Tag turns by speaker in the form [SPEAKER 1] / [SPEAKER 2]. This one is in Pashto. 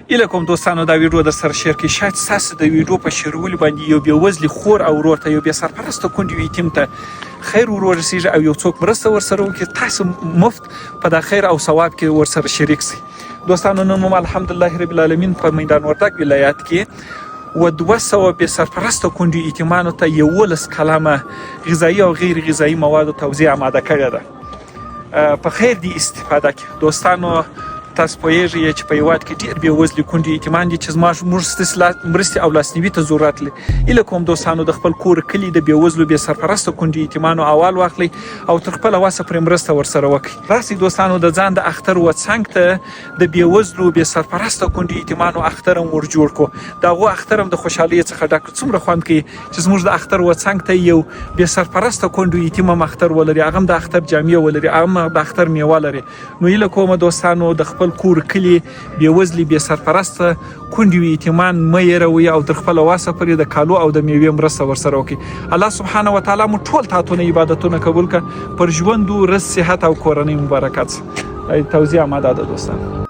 [SPEAKER 1] ایله کوم دوستانو دا ویډیو در سره شیر کړئ. شاید ستاسو د ویډیو په شیرولو باندې یو بېوزلي خور او ورور ته، یو بې سرپرسته کونډې یتیم ته خیر ور ورسېږي او یو څوک مرسته ورسره وکړي. تاسو مفت په دا خیر او ثواب کې ورسره شریک سئ. دوستانو نن هم الحمدلله رب العالمین په میدان وردګ ولایت کې و 200 بې سرپرسته کونډې یتیمانو ته 11 کلمه غذایي او غیر غذایي موادو توزیع آماده کړې ده. په خیر دی استفاده کې دوستانو. تاسو پوهیږئ چې په هېواد کې ډېر بېوزلي کونډې یتیمان دي چې موږ ستاسو مرستې او لاسنیوي ته ضرورت لري. ایله کوم دوستانو د خپل کور کلي د بېوزلو بې سرپرسته کونډې یتیمانو احوال واخلئ او تر خپله وسه پرې مرسته ورسره وکړئ. راسئ دوستانو د ځان د اختر و څنګ ته د بېوزلو بې سرپرسته کونډې یتیمانو اختر هم ور جوړ کړو. د هغو اختر هم د خوشحالۍ څخه ډک څومره خوند کوي چې زموږ د اختر و څنګ ته یو بې سرپرسته کونډو یتیم هم اختر ولري، هغه هم د اختر جامې ولري، هغه هم د اختر میوه لري. نو ایله کومه دوستانو د خپل کور کلي بېوزلي بې سرپرسته کونډې یتیمان مه هېروئ او تر خپله وسه پورې د کالو او د میوې مرسته ورسره وکړئ. الله سبحانه وتعالی مو ټول تعهدونه عبادتونه قبول کړه. پر ژوند و رزق صحت او کورنۍ مبارکت. توزیع آماده ده دوستان.